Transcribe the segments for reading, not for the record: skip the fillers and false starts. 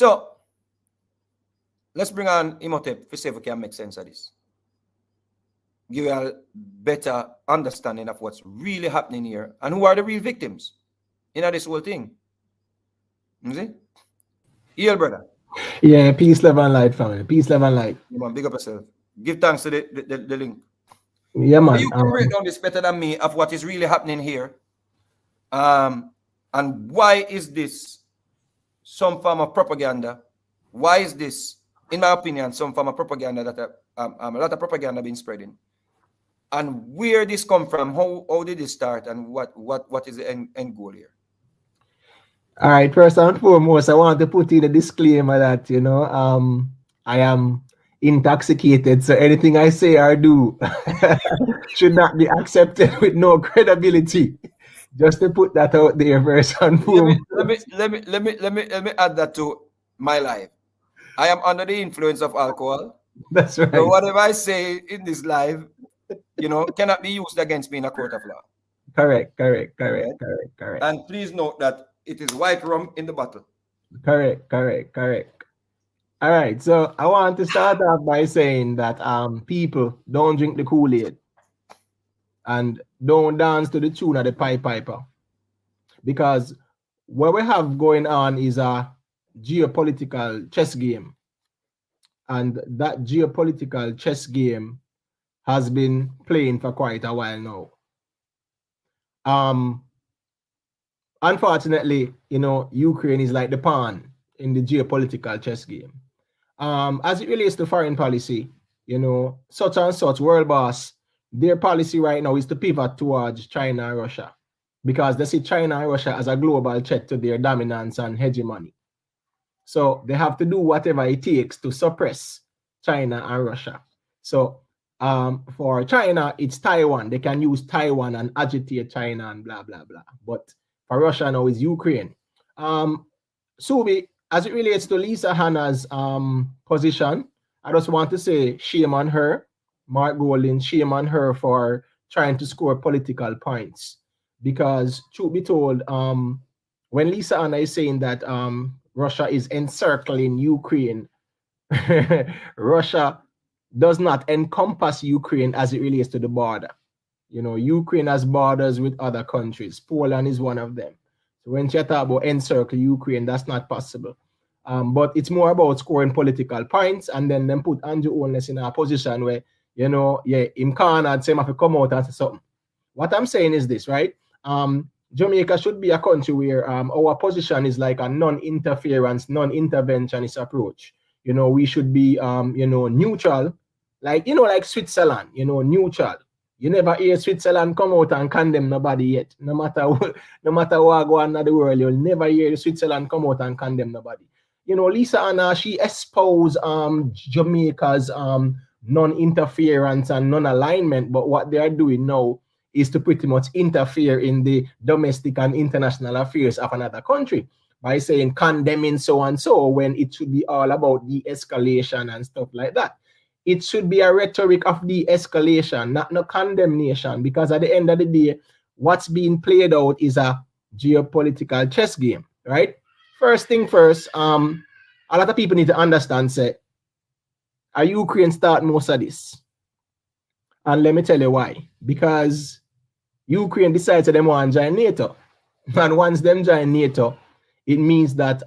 So let's bring on Imhotep to see if we can make sense of this. Give you a better understanding of what's really happening here and who are the real victims in this whole thing. You see? Heal, brother. Yeah, peace, love, and light, family. Peace, love, and light. Yeah, man, big up yourself. Give thanks to the link. Yeah, So man. you can break down this better than me of what is really happening here. And why is this some form of propaganda? Why is this, in my opinion, some form of propaganda that a lot of propaganda being spreading? And where this come from? How did it start? And what is the end goal here? All right, first and foremost, I want to put in a disclaimer that, I am intoxicated, so anything I say or do should not be accepted with no credibility. Just to put that out there first and foremost. Let me add that to my life. I am under the influence of alcohol. That's right. So whatever I say in this live, cannot be used against me in a court of law. Correct. And please note that it is white rum in the bottle. Correct. All right, so I want to start off by saying that people don't drink the Kool-Aid and don't dance to the tune of the Pied Piper, because what we have going on is a geopolitical chess game, and that geopolitical chess game has been playing for quite a while now. Unfortunately, Ukraine is like the pawn in the geopolitical chess game. As it relates to foreign policy, such and such world boss, their policy right now is to pivot towards China and Russia, because they see China and Russia as a global threat to their dominance and hegemony. So they have to do whatever it takes to suppress China and Russia. So for China, it's Taiwan. They can use Taiwan and agitate China and blah, blah, blah. But for Russia now is Ukraine. Subi, as it relates to Lisa Hanna's position, I just want to say shame on her, Mark Golding, shame on her for trying to score political points. Because truth be told, when Lisa Hanna is saying that Russia is encircling Ukraine, Russia does not encompass Ukraine as it relates to the border. Ukraine has borders with other countries. Poland is one of them. So when you talk about encircle Ukraine, that's not possible. But it's more about scoring political points, and then them put Andrew Holness in a position where, him can't say him have to come out and say something. What I'm saying is this, right? Jamaica should be a country where our position is like a non-interference, non-interventionist approach. We should be, neutral, like Switzerland, neutral. You never hear Switzerland come out and condemn nobody yet. No matter what go on in the world, you'll never hear Switzerland come out and condemn nobody. Lisa Hanna, she espoused Jamaica's non-interference and non-alignment, but what they are doing now is to pretty much interfere in the domestic and international affairs of another country by saying condemning so and so, when it should be all about de-escalation and stuff like that. It should be a rhetoric of de-escalation, not no condemnation, because at the end of the day, what's being played out is a geopolitical chess game, right? First thing first, a lot of people need to understand, say, Ukraine start most of this. And let me tell you why. Because Ukraine decides that they want to join NATO. And once them join NATO, it means that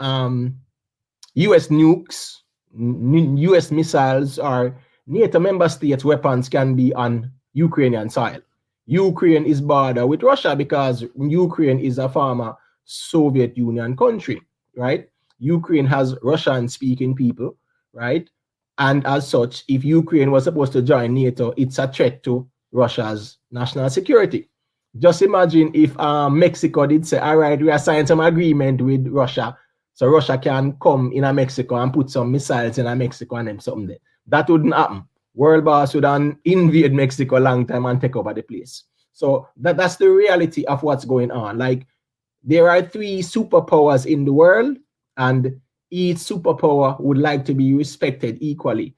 US nukes, US missiles, or NATO member states' weapons can be on Ukrainian soil. Ukraine is border with Russia because Ukraine is a former Soviet Union country, right? Ukraine has Russian-speaking people, right? And as such, if Ukraine was supposed to join NATO, it's a threat to Russia's national security. Just imagine if Mexico did say, all right, we are signing some agreement with Russia, so Russia can come in Mexico and put some missiles in Mexico and them something there. That wouldn't happen. World boss would invade Mexico a long time and take over the place. So that's the reality of what's going on. Like, there are 3 superpowers in the world, and each superpower would like to be respected equally.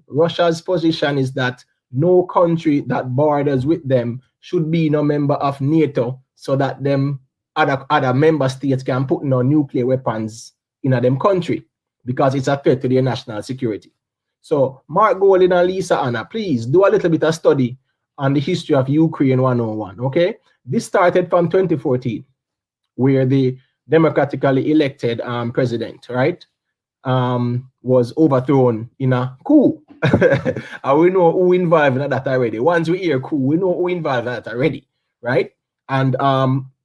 Russia's position is that no country that borders with them should be no member of NATO, so that them other member states can put no nuclear weapons in them country. because it's a threat to their national security. So Mark Goldin and Lisa Anna, please do a little bit of study on the history of Ukraine 101, okay? This started from 2014, where the democratically elected president, right, was overthrown in a coup. And we know who involved in that already. Once we hear coup, we know who involved in that already, right? And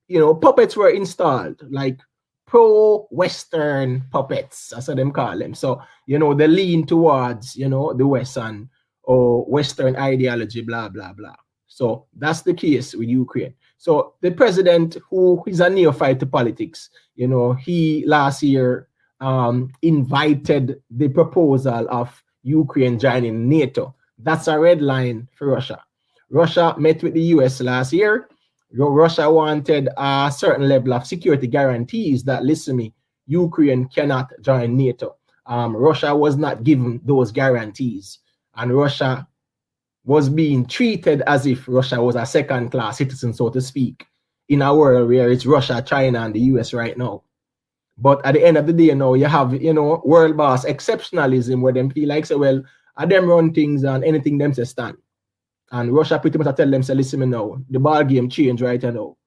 you know, puppets were installed, like pro-Western puppets, that's what them call them. So, you know, they lean towards, you know, the Western or Western ideology, blah, blah, blah. So that's the case with Ukraine. So the president, who is a neophyte to politics, you know, he last year invited the proposal of Ukraine joining NATO. That's a red line for Russia. Russia met with the US last year. Russia wanted a certain level of security guarantees that, listen to me, Ukraine cannot join NATO. Russia was not given those guarantees, and Russia was being treated as if Russia was a second-class citizen, so to speak, in a world where it's Russia, China, and the US right now. But at the end of the day, you know, you have, you know, world boss exceptionalism where them feel like, say, well, I them run things and anything them say stand. And Russia pretty much tell them, say, listen me now, the ball game change right now.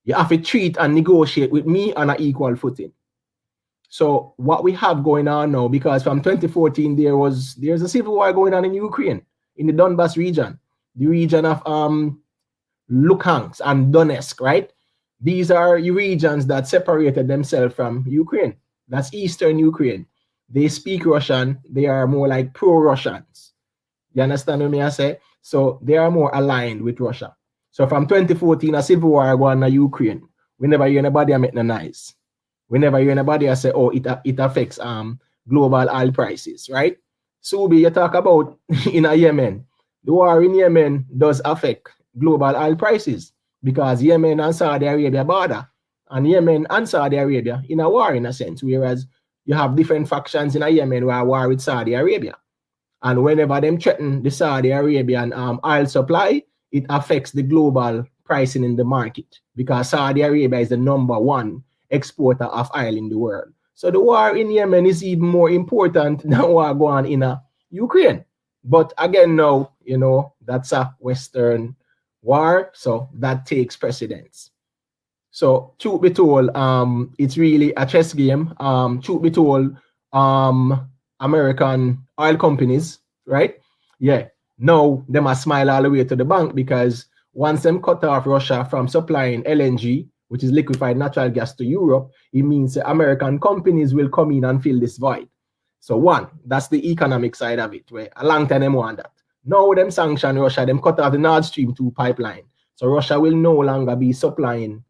You have to treat and negotiate with me on an equal footing. So what we have going on now, because from 2014 there's a civil war going on in Ukraine, in the Donbas region, the region of Luhansk and Donetsk, right? These are regions that separated themselves from Ukraine. That's Eastern Ukraine. They speak Russian. They are more like pro-Russians. You understand what I say? So they are more aligned with Russia. So from 2014, a civil war going on in Ukraine. We never hear anybody make no noise. We never hear anybody say, oh, it affects global oil prices, right? So you talk about in Yemen. The war in Yemen does affect global oil prices because Yemen and Saudi Arabia border, and Yemen and Saudi Arabia in a war in a sense, whereas you have different factions in Yemen who are war with Saudi Arabia. And whenever them threaten the Saudi Arabian oil supply, it affects the global pricing in the market because Saudi Arabia is the #1 exporter of oil in the world. So the war in Yemen is even more important than what going on in Ukraine. But again, now, you know, that's a Western war, so that takes precedence. So truth be told, it's really a chess game. Truth be told, American oil companies, right? Yeah, now they must smile all the way to the bank because once them cut off Russia from supplying LNG, which is liquefied natural gas to Europe, it means American companies will come in and fill this void. So one, that's the economic side of it, where a long time them want that. Now them sanction Russia, them cut off the Nord Stream 2 pipeline. So Russia will no longer be supplying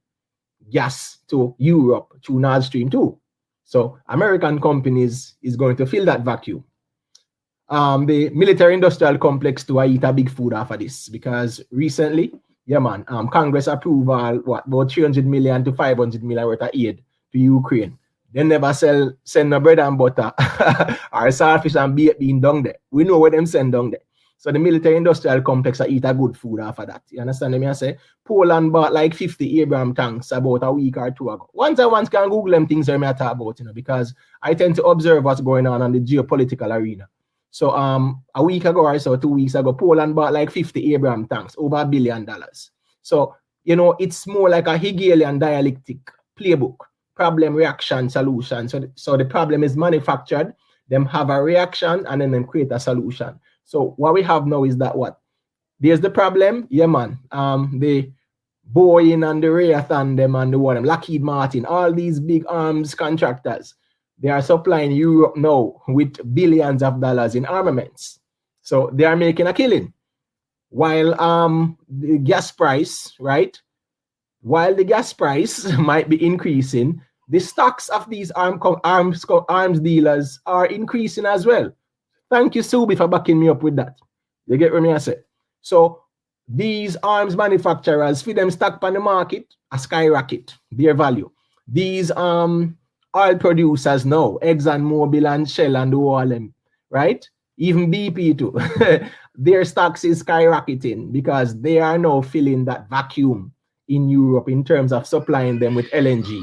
gas to Europe through Nord Stream 2. So American companies is going to fill that vacuum. The military industrial complex to eat a big food after this because recently, yeah man, Congress approved about 300 million to 500 million worth of aid to Ukraine. They never send no bread and butter or saltfish and baked bean down there. We know where them send down there. So the military industrial complex eat a good food after that. You understand me? I say Poland bought like 50 Abraham tanks about a week or two ago. Once can Google them things I talk about, you know, because I tend to observe what's going on the geopolitical arena. So a week ago or so, 2 weeks ago, Poland bought like 50 Abraham tanks, over $1 billion. So, you know, it's more like a Hegelian dialectic playbook, problem, reaction, solution. So the problem is manufactured, them have a reaction, and then them create a solution. So what we have now is that what? There's the problem, yeah man. The Boeing and the Raytheon them and the one, Lockheed Martin, all these big arms contractors, they are supplying Europe now with billions of dollars in armaments. So they are making a killing. While the gas price, right? While the gas price might be increasing, the stocks of these arms dealers are increasing as well. Thank you, Subi, for backing me up with that. You get what I say? So these arms manufacturers, for them stock on the market, a skyrocket their value. These oil producers now, ExxonMobil and Shell and all them, right? Even BP too. Their stocks is skyrocketing because they are now filling that vacuum in Europe in terms of supplying them with LNG.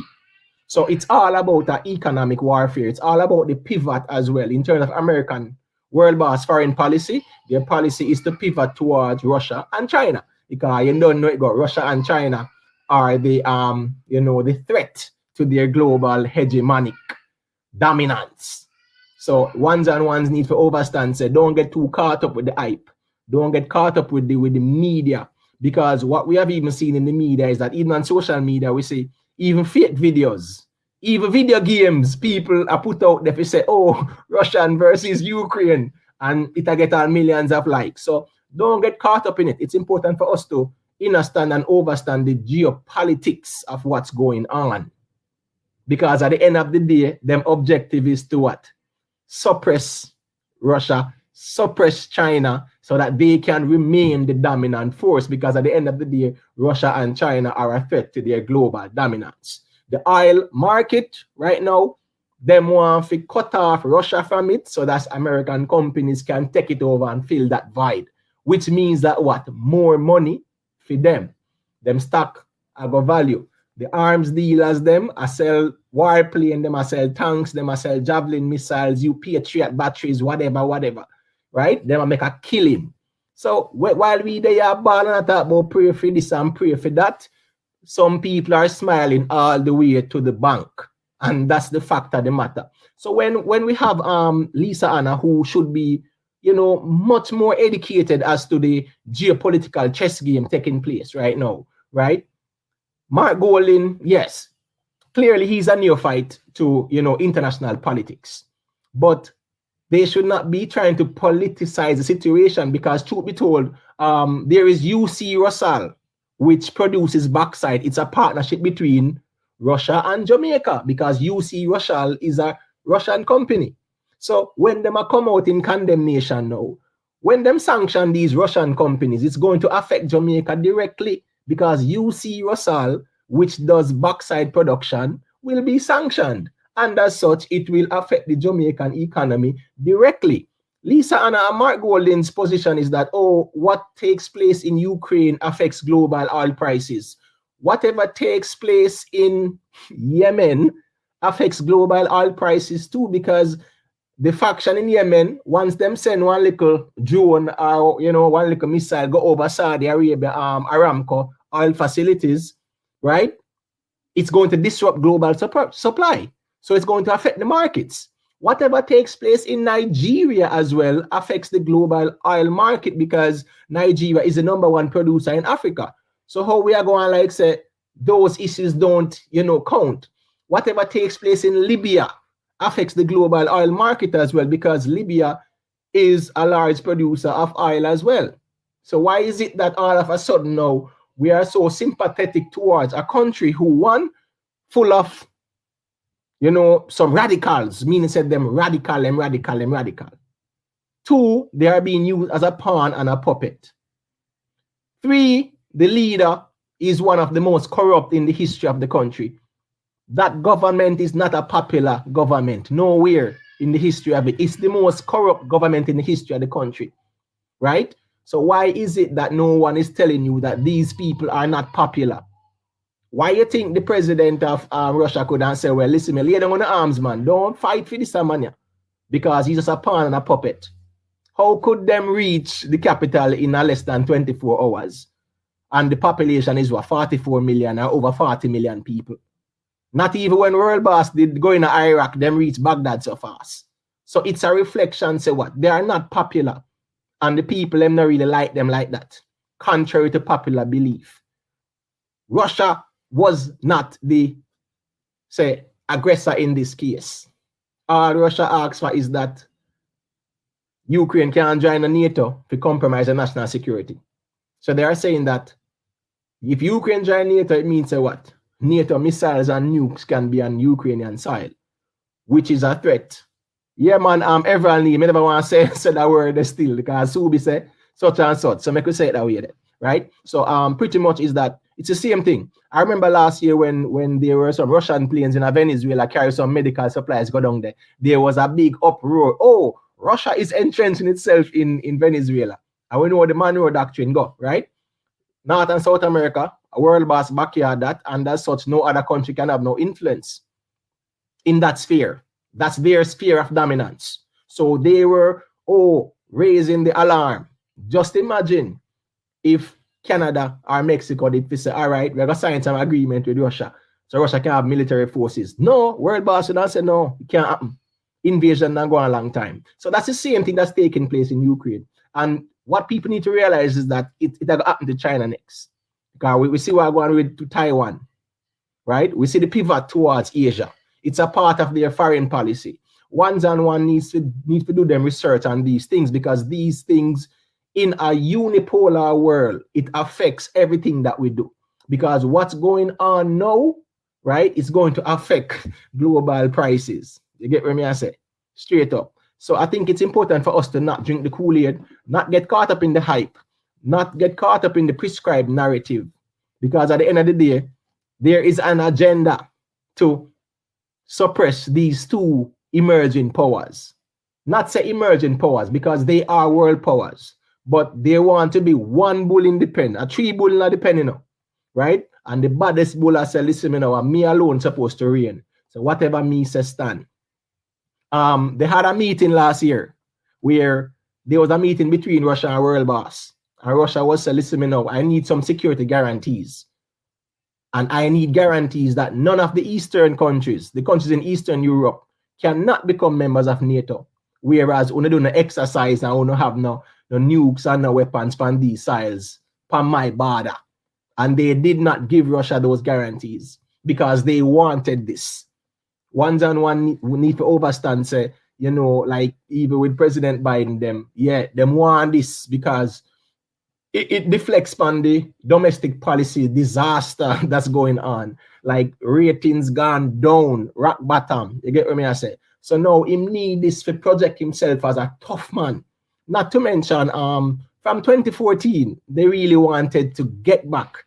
So it's all about economic warfare. It's all about the pivot as well in terms of American world boss foreign policy. Their policy is to pivot towards Russia and China, because you don't know it got Russia and China are the the threat to their global hegemonic dominance. So ones and ones need to overstand. Say, don't get too caught up with the hype. Don't get caught up with the media, because what we have even seen in the media is that even on social media we see even fake videos, even video games. People are put out there to say, "Oh, Russian versus Ukraine," and it'll get on millions of likes. So don't get caught up in it. It's important for us to understand and overstand the geopolitics of what's going on, because at the end of the day, them objective is to what? Suppress Russia, suppress China, so that they can remain the dominant force, because at the end of the day, Russia and China are a threat to their global dominance. The oil market right now, them want to cut off Russia from it, so that American companies can take it over and fill that void, which means that what? More money for them. Them stock have a value. The arms dealers, them, I sell warplane, them, I sell tanks, them, I sell javelin missiles, you Patriot batteries, whatever, right? Them, I make a killing. So while we they are balling and talk about pray for this and pray for that, some people are smiling all the way to the bank. And that's the fact of the matter. So when we have Lisa Anna, who should be, much more educated as to the geopolitical chess game taking place right now, right? Mark Golding, yes, clearly he's a neophyte to, international politics. But they should not be trying to politicize the situation, because truth be told, there is UC Russell, which produces Backside. It's a partnership between Russia and Jamaica, because UC Russell is a Russian company. So when them are come out in condemnation now, when them sanction these Russian companies, it's going to affect Jamaica directly, because UC Russell, which does Backside production, will be sanctioned. And as such, it will affect the Jamaican economy directly. Lisa Anna and Mark Golding's position is that, what takes place in Ukraine affects global oil prices. Whatever takes place in Yemen affects global oil prices too, because the faction in Yemen, once them send one little drone or one little missile go over Saudi Arabia, Aramco oil facilities, right? It's going to disrupt global supply. So it's going to affect the markets. Whatever takes place in Nigeria as well affects the global oil market, because Nigeria is the #1 producer in Africa. So how we are going to say those issues don't, count. Whatever takes place in Libya affects the global oil market as well, because Libya is a large producer of oil as well. So why is it that all of a sudden now we are so sympathetic towards a country who, one, full of, some radicals, meaning said them radical. Two, they are being used as a pawn and a puppet. Three, the leader is one of the most corrupt in the history of the country. That government is not a popular government, nowhere in the history of it. It's the most corrupt government in the history of the country, right? So why is it that no one is telling you that these people are not popular? Why you think the president of Russia could say, well, listen, me lay down on the arms, man. Don't fight for this man, because he's just a pawn and a puppet. How could them reach the capital in less than 24 hours? And the population is 44 million or over 40 million people. Not even when World Boss did go in Iraq, them reach Baghdad so fast. So it's a reflection, say what? They are not popular. And the people, them not really like them like that, contrary to popular belief. Russia was not the, say, aggressor in this case. All Russia asks for is that Ukraine can join the NATO to compromise the national security. So they are saying that if Ukraine join NATO, it means, say what? NATO missiles and nukes can be on Ukrainian soil, which is a threat. Yeah, man, everyone need, I never want to say that word still, because Subi say such and such. So make we say it that way, right? So pretty much is that it's the same thing. I remember last year when there were some Russian planes in Venezuela carry some medical supplies go down there. There was a big uproar. Oh, Russia is entrenching itself in Venezuela. And we know the Monroe Doctrine go, right? North and South America, a world boss backyard that, and as such, no other country can have no influence. in that sphere. That's their sphere of dominance. So they were, raising the alarm. Just imagine if Canada or Mexico did say, all right, we're going to sign some agreement with Russia. So Russia can have military forces. No, world boss would say, no, it can't happen. Invasion not go a long time. So that's the same thing that's taking place in Ukraine. And what people need to realize is that it will happen to China next. Because we see what's going with to Taiwan, right? We see the pivot towards Asia. It's a part of their foreign policy. One needs to do them research on these things, because these things in a unipolar world, it affects everything that we do. Because what's going on now, right, is going to affect global prices. You get what I say? Straight up. So I think it's important for us to not drink the Kool-Aid, not get caught up in the hype, not get caught up in the prescribed narrative. Because at the end of the day, there is an agenda to suppress these two emerging powers. Not say emerging powers, because they are world powers, but they want to be one bull in the pen, a three bull in the pen, you know, right? And the baddest bull I say, listen, you know, me alone supposed to reign. So whatever me say stand. They had a meeting last year where there was a meeting between Russia and World Boss. And Russia was saying, listen, you know, I need some security guarantees. And I need guarantees that none of the Eastern countries, the countries in Eastern Europe, cannot become members of NATO. Whereas when they do no exercise and when they have no nukes and no weapons on these sides, on my border. And they did not give Russia those guarantees because they wanted this. One need to overstand, say, you know, like even with President Biden, them want this because it deflects on the domestic policy disaster that's going on. Like ratings gone down, rock bottom. You get what I say? So now he need this to project himself as a tough man. Not to mention, from 2014, they really wanted to get back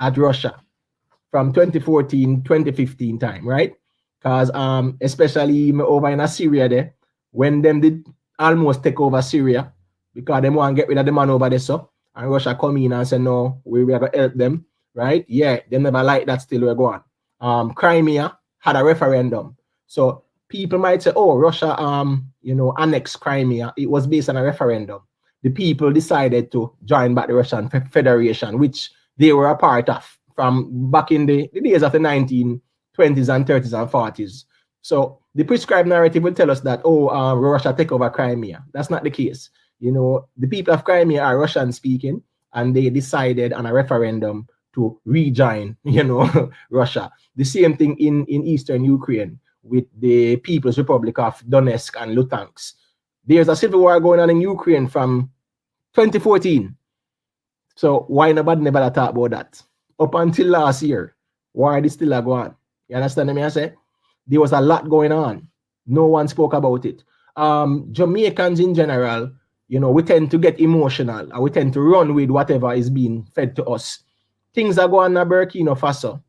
at Russia. From 2014, 2015 time, right? Because especially over in Syria there, when them did almost take over Syria, because they want to get rid of the man over there, so and Russia come in and say, no, we are going to help them, right? Yeah, they never like that, still we're going. Crimea had a referendum. So people might say, oh, Russia, annexed Crimea. It was based on a referendum. The people decided to join back the Russian Federation, which they were a part of from back in the days of the 1920s and 30s and 40s. So the prescribed narrative will tell us that, Russia take over Crimea. That's not the case. You know, the people of Crimea are Russian speaking, and they decided on a referendum to rejoin, Russia. The same thing in Eastern Ukraine with the People's Republic of Donetsk and Luhansk. There's a civil war going on in Ukraine from 2014. So why nobody never talk about that? Up until last year, war is still going on. You understand me? I say there was a lot going on. No one spoke about it. Jamaicans in general, we tend to get emotional and we tend to run with whatever is being fed to us. Things are going on in Burkina Faso.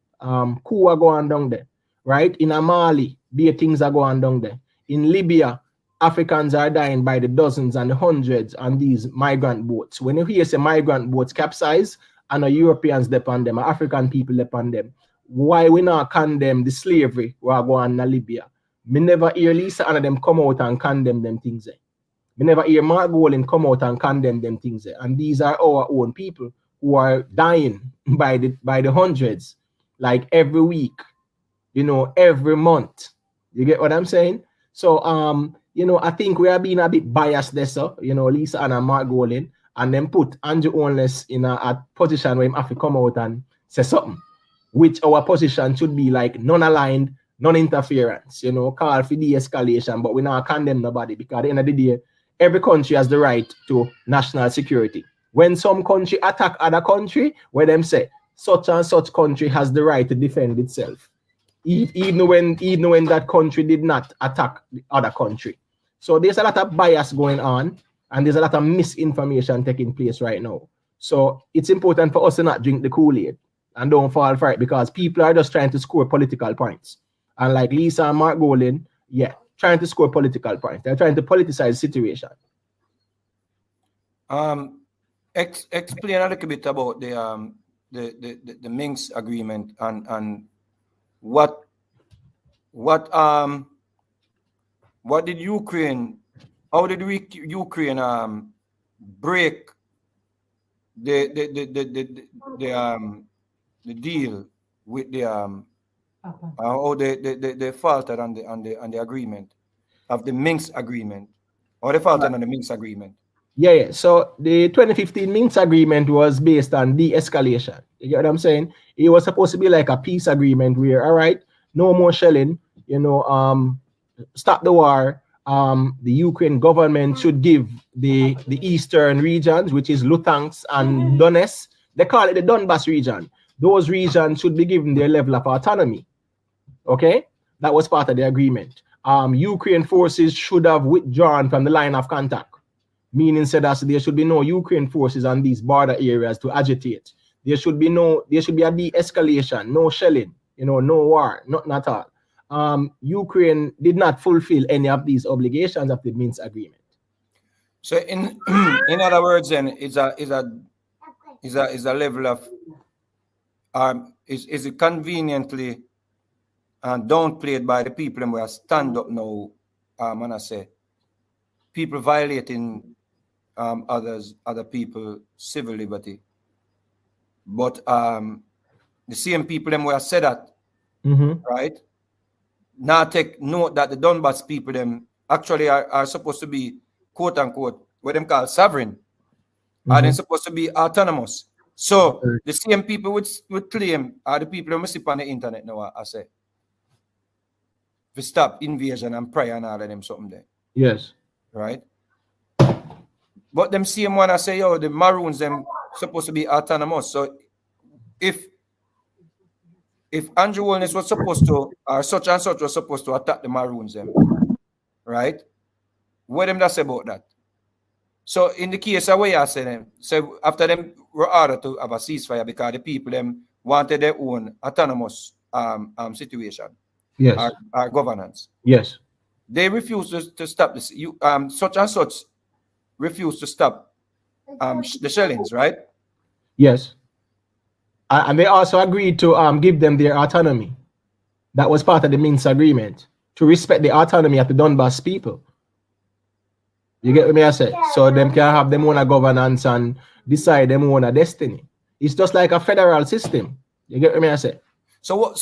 Coup are going down there, right? In Mali, things are going down there. In Libya, Africans are dying by the dozens and the hundreds on these migrant boats. When you hear say migrant boats capsize and Europeans depend them, African people depend them, why we not condemn the slavery we are going on in Libya? Me never hear Lisa and them come out and condemn them things there. We never hear Mark Golin come out and condemn them things there. And these are our own people who are dying by the hundreds, like every week, every month. You get what I'm saying? So, I think we are being a bit biased there, so, Lisa and Mark Golin, and then put Andrew Onless in a position where he have to come out and say something, which our position should be like non-aligned, non-interference, call for de-escalation, but we not condemn nobody, because at the end of the day, every country has the right to national security. When some country attack other country, where them say such and such country has the right to defend itself, even when that country did not attack the other country. So there's a lot of bias going on, and there's a lot of misinformation taking place right now. So it's important for us to not drink the Kool-Aid and don't fall for it, because people are just trying to score political points. And like Lisa and Mark Golin, trying to score political points. They're trying to politicize the situation. Explain a little bit about the Minsk agreement and what what did Ukraine? How did Ukraine break the deal with the or they faltered on the agreement of the Minsk agreement, or they faltered on the Minsk agreement? Yeah. So the 2015 Minsk agreement was based on de-escalation. You get what I'm saying? It was supposed to be like a peace agreement where, all right, no more shelling, stop the war. The Ukraine government should give the eastern regions, which is Luhansk and Donetsk, they call it the Donbas region. Those regions should be given their level of autonomy. Okay, that was part of the agreement. Ukraine forces should have withdrawn from the line of contact, meaning said that there should be no Ukraine forces on these border areas to agitate. There should be a de-escalation, no shelling, no war, nothing at all. Ukraine did not fulfill any of these obligations of the Minsk agreement. So in other words, then is a level of is it conveniently downplayed by the people and we are stand up now, and I say people violating other people civil liberty, but the same people them were said that right now take note that the Donbass people them actually are supposed to be quote unquote what them call sovereign, are they supposed to be autonomous? So the same people would claim are the people who sit on the internet now. I say to stop invasion and prayer and all of them something there. Yes. Right. But them same one I say, yo, the Maroons them supposed to be autonomous. So if Andrew Holness was supposed to, or such and such was supposed to attack the Maroons them, right? What them that say about that? So in the case of what I say them, so after them were ordered to have a ceasefire because the people them wanted their own autonomous situation. Yes. Our governance. Yes. They refused to stop this. Such and such refused to stop the shellings, right? Yes. And they also agreed to give them their autonomy. That was part of the Minsk agreement, to respect the autonomy of the Donbass people. You get what I say? So them can have them own governance and decide them own destiny. It's just like a federal system. You get what I say? So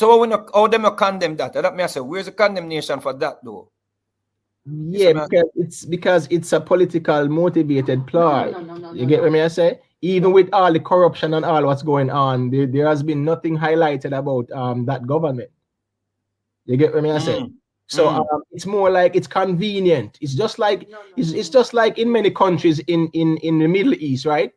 how them condemn that? Let me say, where's the condemnation for that though? Yeah, because it's a political motivated ploy. No. You get what I say? Even with all the corruption and all what's going on, there has been nothing highlighted about that government. You get what I say? So it's more like it's convenient. It's just like it's just like in many countries in the Middle East, right?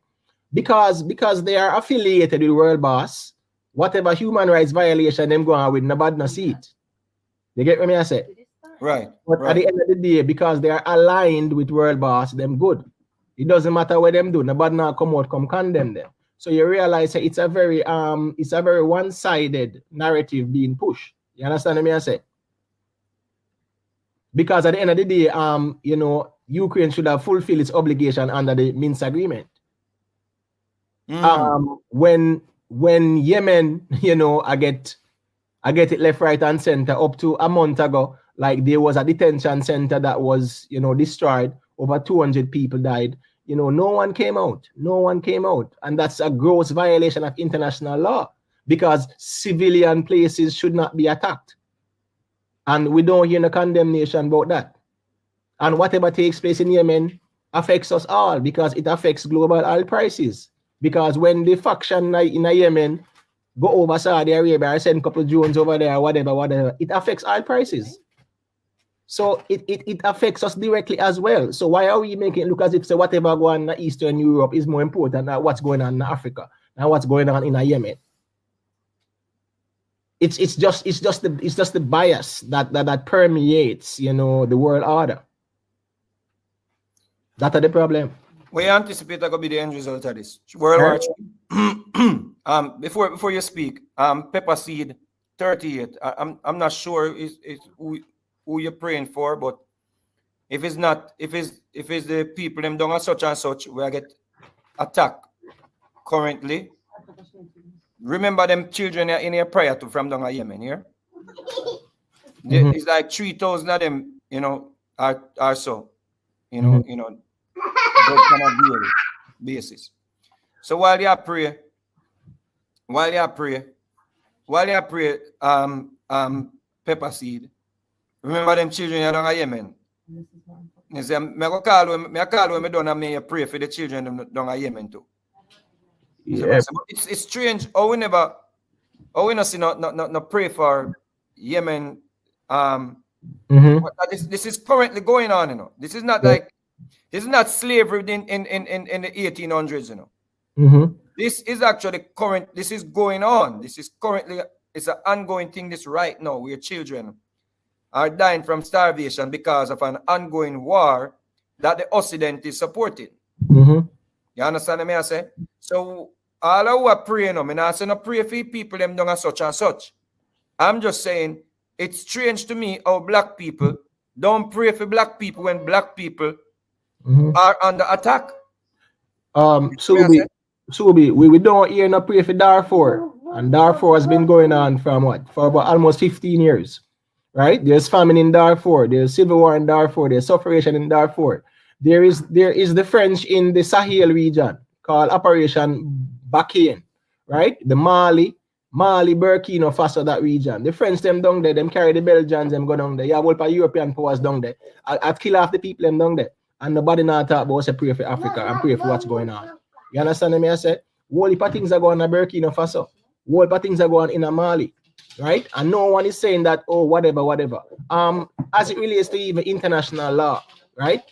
Because they are affiliated with World Boss, whatever human rights violation them go on with, nobody no see it. You get what I say? Right. But at the end of the day, because they are aligned with World Boss, them good. It doesn't matter what them do. Nobody now come condemn them. So you realize that it's a very one-sided narrative being pushed. You understand what I say? Because at the end of the day, Ukraine should have fulfilled its obligation under the Minsk agreement. When Yemen, I get it left, right, and center. Up to a month ago, like there was a detention center that was, destroyed. Over 200 people died. No one came out. And that's a gross violation of international law because civilian places should not be attacked. And we don't hear no condemnation about that. And whatever takes place in Yemen affects us all because it affects global oil prices. Because when the faction in Yemen go over Saudi Arabia, send a couple of drones over there, whatever, it affects oil prices. So it affects us directly as well. So why are we making it look as if whatever going on in Eastern Europe is more important than what's going on in Africa and what's going on in Yemen? It's just the bias that permeates, the world order. That's the problem. We anticipate that could be the end result of this World War III. Before you speak, Pepper Seed 38. I'm not sure who you're praying for, but if it's the people them down such and such where I get attacked currently, remember them children in your prayer to from down Yemen here. It's like 3,000 of them, are so, but on a daily basis. So while they pray, while they pray, while they pray, pepper seed. Remember them children down in Yemen. Me say, me call when me done and me pray for the children down in Yemen too. Yeah. So, it's strange how we never, see no pray for Yemen. This is currently going on, This is not like, this is not slavery in the 1800s, This is actually current. This is going on. This is currently, it's an ongoing thing. This right now, where children are dying from starvation because of an ongoing war that the Occident is supporting. You understand what I say? So all who are praying, I not say no pray for people them doing such and such. I'm just saying it's strange to me how black people don't pray for black people when black people are under attack. Subi, we don't hear no pray for Darfur. And Darfur has been going on from what? For about almost 15 years. Right? There's famine in Darfur, there's civil war in Darfur, there's suffocation in Darfur. There is the French in the Sahel region called Operation Bakken, right? The Mali, Burkina Faso, that region. The French them down there, them carry the Belgians, them go down there. You have all European powers down there. I'd kill half the people them down there. And nobody not talk about say pray for Africa and pray for what's going on. You understand me? I said, whole heap of things are going on in Burkina Faso. Whole heap of things are going on in Mali. Right? And no one is saying that, oh, whatever. As it relates to even international law, right?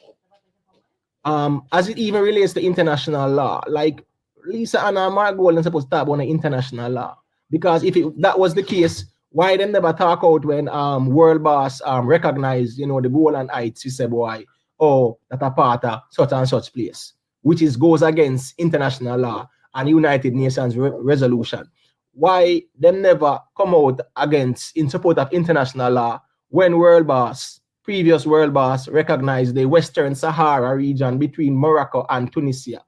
As it even relates to international law, like Lisa and Margot are supposed to talk about the international law. Because if that was the case, why they never talk out when World Boss recognize, the Golan Heights, you say, boy, oh, that a part of such and such place, which goes against international law and United Nations resolution. Why them never come out against in support of international law when previous World Boss recognized the Western Sahara region between Morocco and Tunisia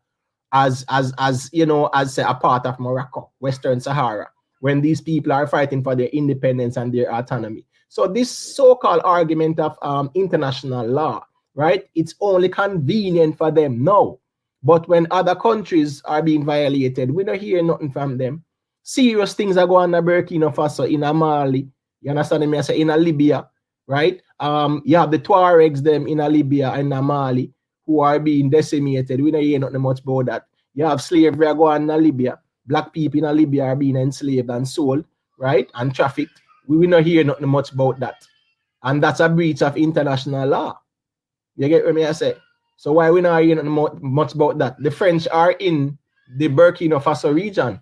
as say a part of Morocco, Western Sahara, when these people are fighting for their independence and their autonomy. So this so-called argument of international law, right? It's only convenient for them now. But when other countries are being violated, we don't hear nothing from them. Serious things are going on in Burkina Faso, in Mali, you understand me? I say in Libya, right? You have the Tuaregs them in Libya and Mali who are being decimated. We don't hear nothing much about that. You have slavery going on in Libya. Black people in Libya are being enslaved and sold, right? And trafficked. We don't hear nothing much about that. And that's a breach of international law. You get what I say? So why we not hearing nothing much about that? The French are in the Burkina Faso region.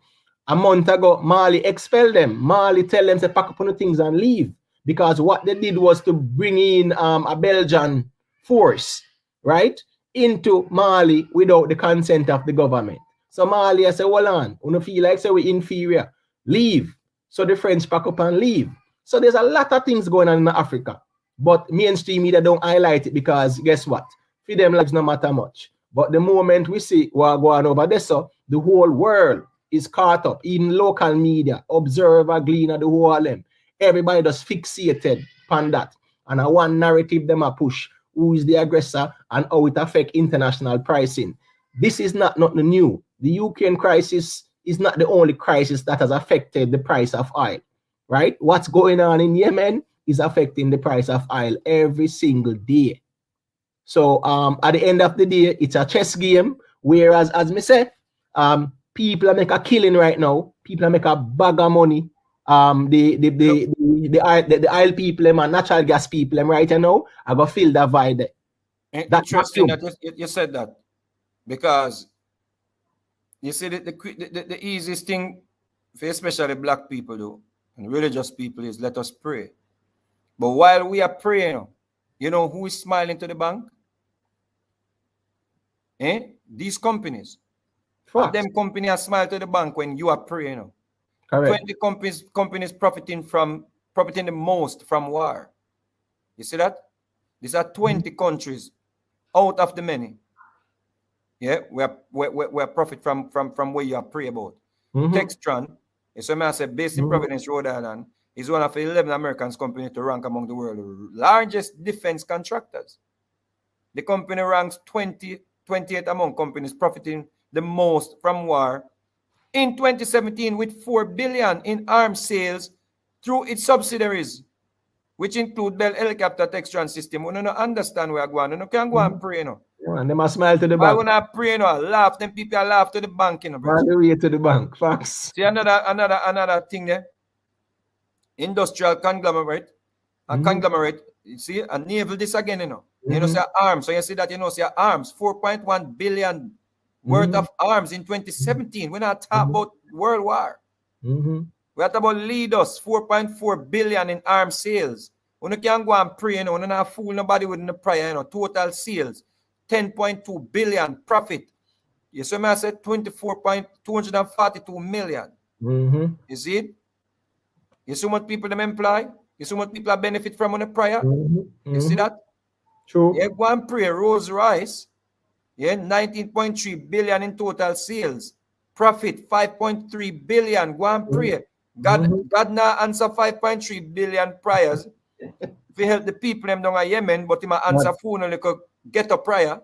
A month ago, Mali expelled them. Mali tell them to pack up on the things and leave. Because what they did was to bring in a Belgian force, right, into Mali without the consent of the government. So Mali, I say, hold on, you feel like say we're inferior, leave. So the French pack up and leave. So there's a lot of things going on in Africa. But mainstream media don't highlight it because guess what? For them lives no matter much. But the moment we see what going over there, so the whole world is caught up in local media, Observer, Gleaner, the whole of them. Everybody just fixated on that. And a one narrative them a push. Who is the aggressor and how it affect international pricing. This is not new. The Ukraine crisis is not the only crisis that has affected the price of oil, right? What's going on in Yemen is affecting the price of oil every single day. So at the end of the day, it's a chess game. Whereas, as me say, people are make a killing right now. People are make a bag of money. The oil people and natural gas people, right now, I go fill that void there. Interesting that you said that, because you see the easiest thing for especially black people do and religious people is let us pray. But while we are praying, you know who is smiling to the bank? These companies. Them companies are smiling to the bank when you are praying. Correct. 20 companies profiting the most from war. You see that? These are 20 countries out of the many. Yeah, we're profit from where you are pray about. Textron, so I say based in Providence, Rhode Island, is one of the 11 American companies to rank among the world's largest defense contractors. The company ranks 28 among companies profiting the most from war in 2017 with $4 billion in arms sales through its subsidiaries, which include Bell Helicopter Textron System. We don't understand where I'm going. You can't go and pray, Yeah, and they must smile to the Why bank. when I pray, laugh, then people laugh to the bank, Man, the way to the bank. Facts. See another thing there. Industrial conglomerate. A conglomerate, you see, a naval this again, You know, say arms. So you see that, say arms, 4.1 billion worth of arms in 2017. We're not talking about World War. We're talking about leaders, 4.4 billion in arms sales. You can't go and pray, you not fool nobody with the prayer, total sales, 10.2 billion profit. You see me, I said 24.242 million. You see it? You see what people them employ? You see what people benefit from on the prayer? You see that? True. Yeah, go and pray. Rolls Royce, yeah, 19.3 billion in total sales. Profit 5.3 billion. Go and pray. God now answer 5.3 billion prayers. If help the people them down in Yemen, but he might answer phone and could get a prayer.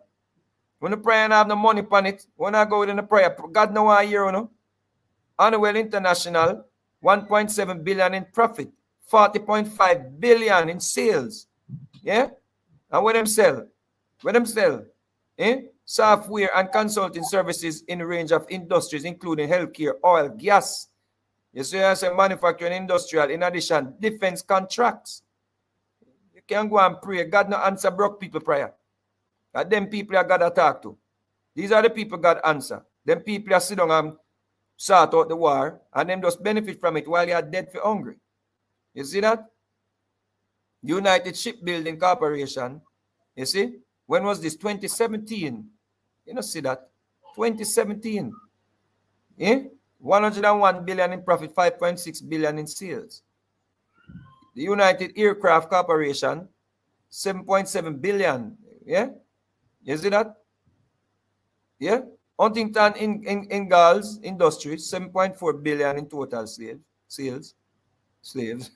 When the prayer and have no money on it, when I go within the prayer, God know I hear, Honeywell International, 1.7 billion in profit, 40.5 billion in sales. Yeah? And what them sell? What them sell? Software and consulting services in a range of industries, including healthcare, oil, gas. You see, I say manufacturing, industrial, in addition, defense contracts. You can go and pray. God no answer broke people prayer. And them people are God to talk to. These are the people God answer. Them people are sit down and sort out the war, and them just benefit from it while you are dead for hungry. You see that? United Shipbuilding Corporation, you see? When was this? 2017. You know, see that? 2017. Yeah? 101 billion in profit, 5.6 billion in sales. The United Aircraft Corporation, 7.7 billion. Yeah? You see that? Yeah? Huntington in Gulls Industries, 7.4 billion in total sales. Slaves.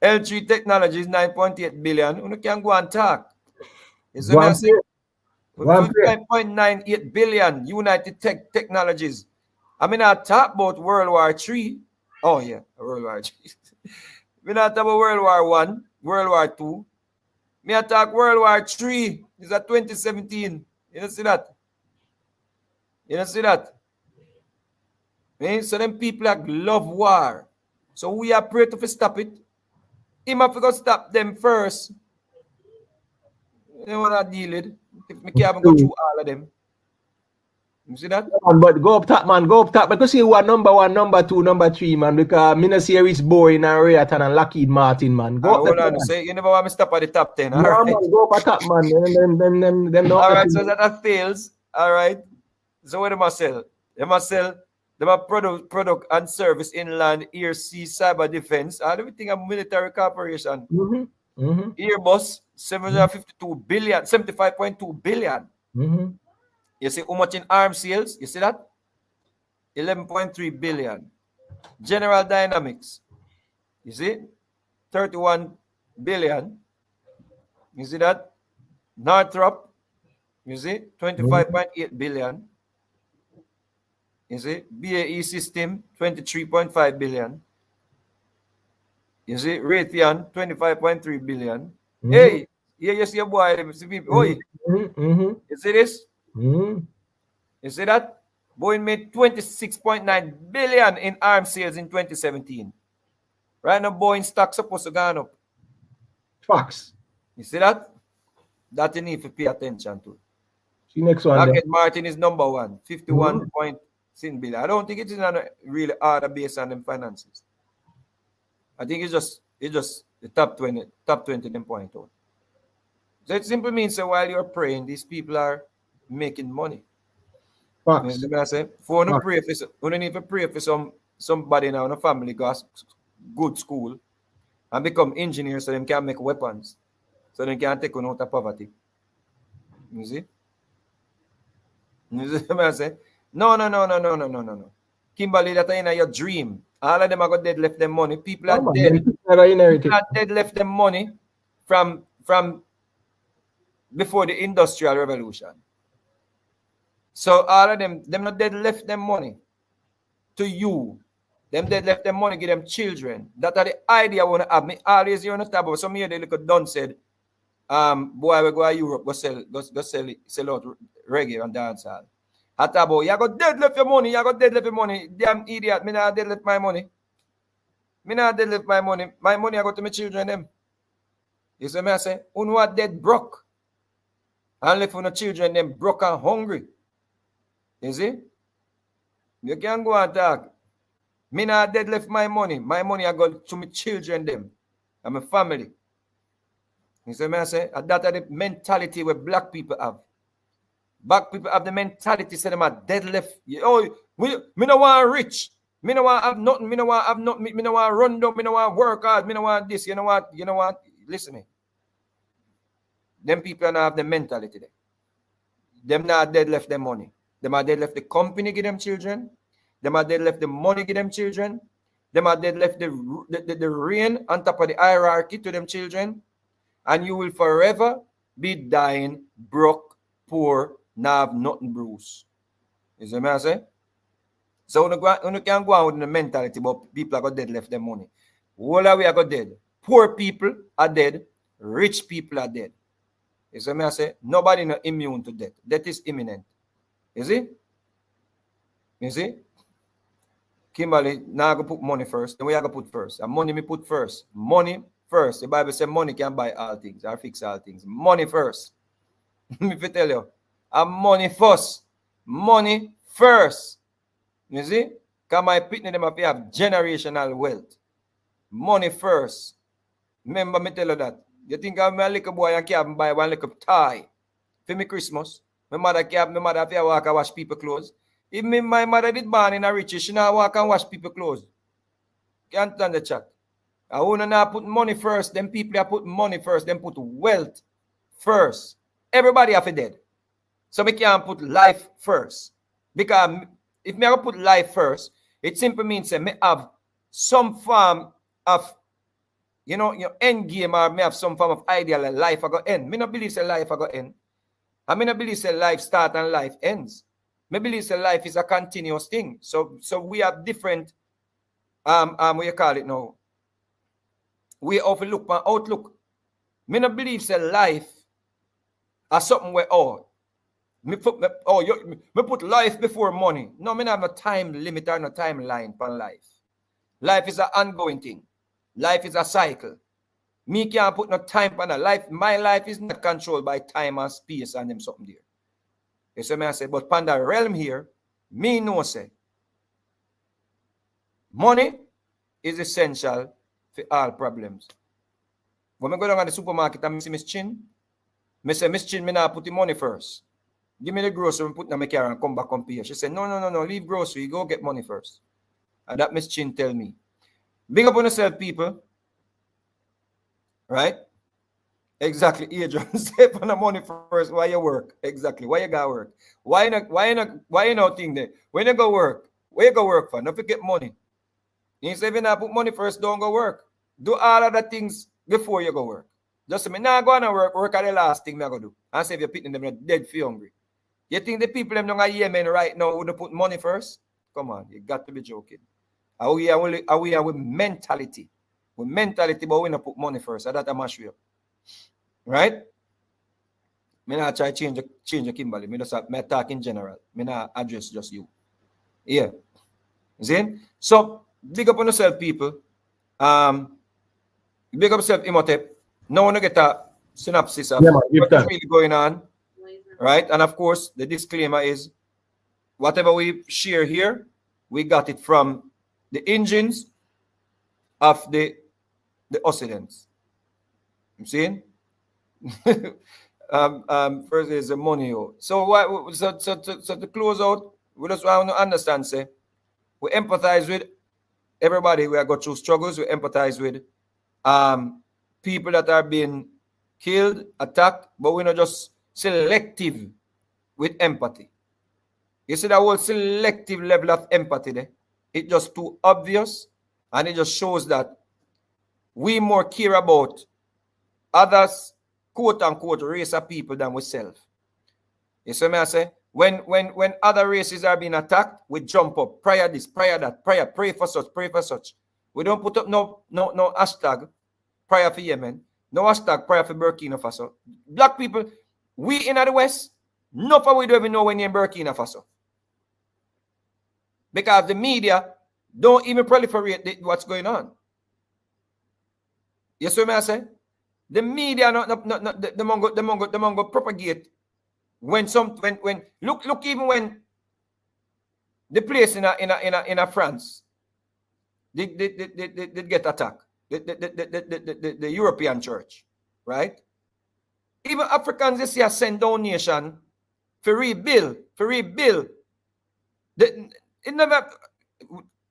L3 Technologies, 9.8 billion. You can go and talk. You see what I'm saying? 5.98 billion United Technologies. I mean, I talk about World War III. Oh, yeah, World War III. We not talk about World War I, World War II. Me I talk World War III. It's at 2017. You don't see that? You don't see that? So them people like love war. So we are praying to stop it. Him have to go stop them first. You want to deal with. Me can't go through all of them. You see that? But go up top, man. Go up top. Because see who are number 1, number 2, number 3, man. Because me not see it's Boeing and Raytheon and Lockheed Martin, man. Go up hold on. Say you never want me stop at the top 10. All yeah, right. man, go up top, man. Then all right. So that fails. All right. So what they must sell? They must sell. They must product and service inland, air, sea, cyber defense, and everything a military corporation. Airbus, 752 billion, 75.2 billion. You see how much in arms sales? You see that? 11.3 billion. General Dynamics, you see? 31 billion. You see that? Northrop, you see? 25.8 billion. You see? BAE System, 23.5 billion. You see? Raytheon, 25.3 billion. Hey, here you see a boy, see people. Oi. You see this? You see that? Boeing made 26.9 billion in arms sales in 2017. Right now, Boeing stock supposed to go up. Facts. You see that? That you need to pay attention to. See next one. Lockheed Martin is number 1, 51.6 billion. I don't think it is really hard based on them finances. I think it's just the top 20 them point out. So it simply means that while you're praying, these people are making money. Facts. You know what I say? For you pray for you need to pray for somebody now in a family goes good school and become engineers so they can make weapons. So they can take on out of poverty. You see? You see what I say? No. Kimberly, that are in your dream. All of them are got dead left them money. People are Oh, man, dead. them people are inherited. People are dead left them money from before the Industrial Revolution. So all of them not dead left them money to you. Them dead left them money, give them children. That are the idea I want to have. Me always hear on the table. Some year they look at Don said, boy, we go to Europe, go sell out reggae and dancehall. I thought about, you got dead left your money, you got dead left your money. Damn idiot, me not dead left my money. Me not dead left my money. My money I got to my children them. You see me I say, who are dead broke. And left for the children them broke and hungry. You see? You can't go and talk. Me not dead left my money. My money I got to my children them. And my family. You see me I say, that are the mentality where black people have. Black people have the mentality say them are dead left. Oh, me no want rich. Me no want have nothing. Me no want have nothing. Me no want run down. Me no want work hard. Me no want this. You know what? You know what? Listen to me. Them people don't have the mentality there. Them not dead left them money. Them are dead left the company give them children. Them are dead left the money give them children. Them are dead left the reign on top of the hierarchy to them children. And you will forever be dying broke, poor, not have nothing, Bruce. You see what I say? So you can't go on with the mentality about people are got dead left their money. All of we are got dead. Poor people are dead. Rich people are dead. You see what I say? Nobody not immune to death. Death is imminent. You see? You see? Kimberly, now I go put money first. Then we are going to put first. And money me put first. Money first. The Bible says money can buy all things or fix all things. Money first. Let me tell you. And money first. Money first. You see? Because my pitney them up have generational wealth. Money first. Remember me tell you that. You think I'm a little boy and can't buy one little tie for me Christmas? My mother have to walk and wash people clothes. Even my mother did born in a riches, she now walk and wash people clothes. Can't stand the chat. I want to now put money first. Them people are put money first. Them put wealth first. Everybody have to dead. So we can't put life first. Because if me put life first, it simply means that me have some form of your end game, or may have some form of ideal that life I go end. Me not believe say life I go end. I mean, I believe say life start and life ends. Me believe say life is a continuous thing. So we have different what you call it now. We overlook my outlook. Me not believe say life as something where me put life before money. No, me not have no time limit or no timeline for life. Life is an ongoing thing. Life is a cycle. Me can't put no time on a life. My life is not controlled by time and space and them something there. You see me I say, but on the realm here, me know say, money is essential for all problems. When I go down to the supermarket and I see Miss Chin, I say, Miss Chin, me not put the money first. Give me the grocery and put in my car and come back and pay. She said, no, leave grocery, go get money first. And that Miss Chin tell me, big up on yourself, people. Right? Exactly, Adrian. Save on the money first. Why you work? Exactly. Why you gotta work? Why you not think that? When you go work, where you go work for? Don't forget money. You say if you not put money first, don't go work. Do all of the things before you go work. Just say me now go on and work at the last thing I go do. And say if you're picking them dead for hungry. You think the people them down at Yemen right now would put money first? Come on, you got to be joking. Are we with mentality? With mentality, but we not put money first. So that's a mash up. Right? Me not try change the Kimberly. Me talk in general. Me not address just you. Yeah. See? So big up on yourself, people. Big up yourself, Imhotep. Now want to get a synopsis of what's really going on. Right? And of course, the disclaimer is whatever we share here, we got it from the engines of the Occidents. You see? First is the money. So to close out, we just want to understand, say, we empathize with everybody who are going through struggles. We empathize with people that are being killed, attacked, but we're not just selective with empathy. You see that whole selective level of empathy there? It's just too obvious, and it just shows that we more care about others, quote unquote, race of people than we self. You see me I say? When other races are being attacked, we jump up, prayer this, prayer that, pray for such, pray for such. We don't put up no hashtag prayer for Yemen, no hashtag prayer for Burkina Faso. Black people, we in the West, none of we don't even know when in Burkina Faso. Because the media don't even proliferate what's going on. You see what I say? The media the Mongo propagate when look even when the place in a France they get attacked, the European church, right? Even Africans this year send donation for rebuild. It never,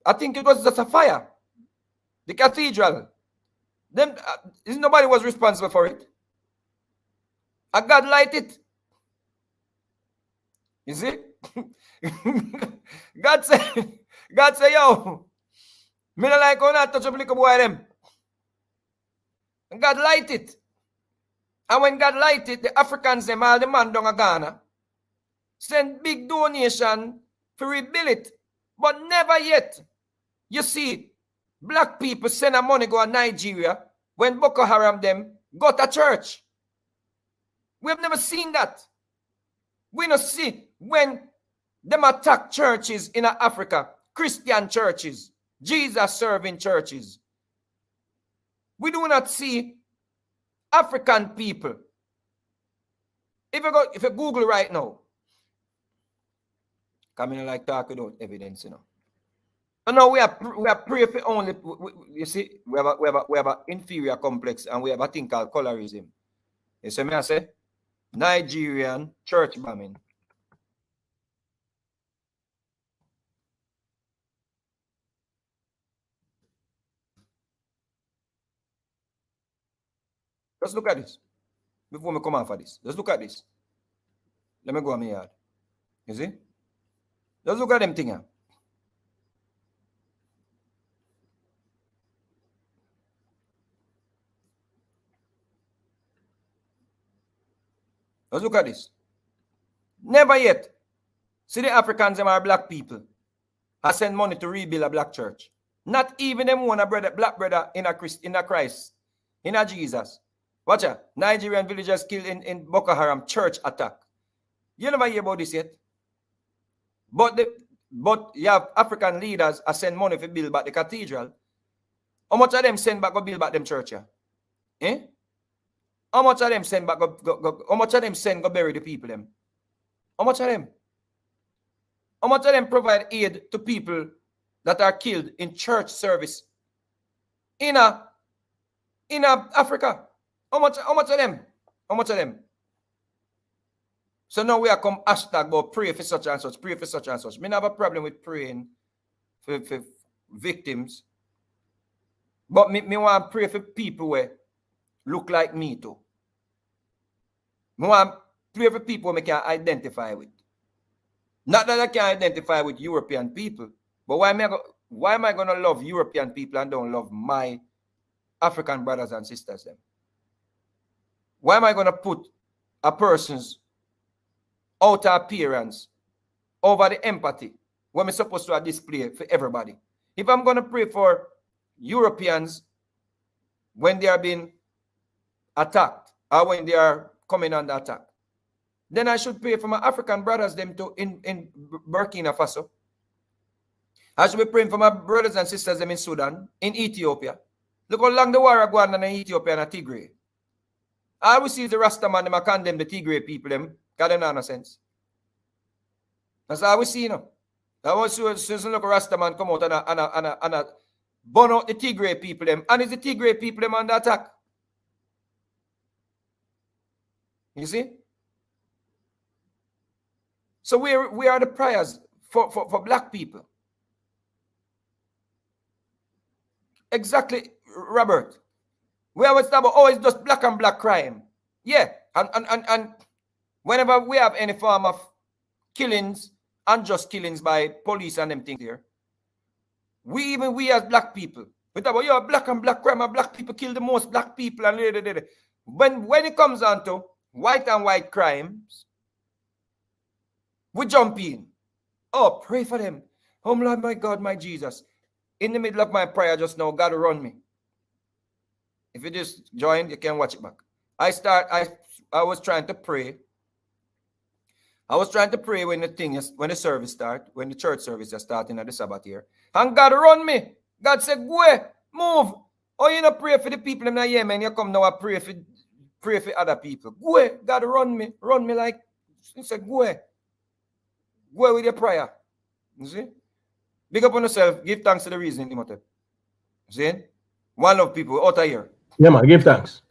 I think it was just a fire. The cathedral. Then nobody was responsible for it. God light it. You see? God say, yo, me not like how not touch up little boy them. And God light it. And when God light it, the Africans them all the man down Ghana send big donation to rebuild it. But never yet, you see, black people send a money go to Nigeria when Boko Haram them got a church. We have never seen that. We don't see when them attack churches in Africa, Christian churches, Jesus serving churches. We do not see African people. If you Google right now, coming like talk without evidence, you know. And now we are pray for only. You see, we have a inferior complex, and we have a thing called colorism. You see me I say? Nigerian church bombing. Just look at this. Before me come out for this. Just look at this. Let me go on my yard. You see? Just look at them thing here. Let's look at this. Never yet. See the Africans, them are black people. I send money to rebuild a black church. Not even them one a brother, black brother in a Christ, in a Jesus. Watch out. Nigerian villagers killed in Boko Haram church attack. You never hear about this yet. But you have African leaders I send money to build back the cathedral. How much of them send back go build back them church? Eh? How much of them send back how much of them send go bury the people them? How much of them? How much of them provide aid to people that are killed in church service in Africa? How much of them? How much of them? So now we are come hashtag about pray for such and such, pray for such and such. Me have a problem with praying for victims. But me want to pray for people who look like me too. Me want to pray for people who I can identify with. Not that I can identify with European people, but why am I going to love European people and don't love my African brothers and sisters then? Why am I going to put a person's outer appearance over the empathy when I'm supposed to display for everybody? If I'm going to pray for Europeans when they are being attacked or when they are coming under attack, then I should pray for my African brothers them to in Burkina Faso. I should be praying for my brothers and sisters them in Sudan, in Ethiopia. Look how long the war are going on in Ethiopia and Tigray. I will see the Rastaman them condemn the Tigray people them, because they no sense. That's how we see, you know. I want to see look Rastaman come out and burn out the Tigray people them, and it's the Tigray people them under attack. You see? So we are the prayers for black people. Exactly, Robert. We always talk about, oh, it's just black and black crime. Yeah, and whenever we have any form of killings, unjust killings by police and them things here, We as black people, we talk about, yo, black and black crime, and black people kill the most black people, and when it comes on to white and white crimes, we jump in. Oh, pray for them. Oh, Lord, my God, my Jesus. In the middle of my prayer just now, God run me. If you just join, you can watch it back. I was trying to pray. I was trying to pray when the service start, when the church service is starting at the Sabbath here. And God run me. God said, go ahead, move. Oh, you not pray for the people in Yemen. You come now and pray for other people. Go ahead. God run me like, he said, go ahead. Go ahead with your prayer. You see? Big up on yourself. Give thanks to the reason, Imhotep. See? One love people out of here. Yeah, man. Give thanks.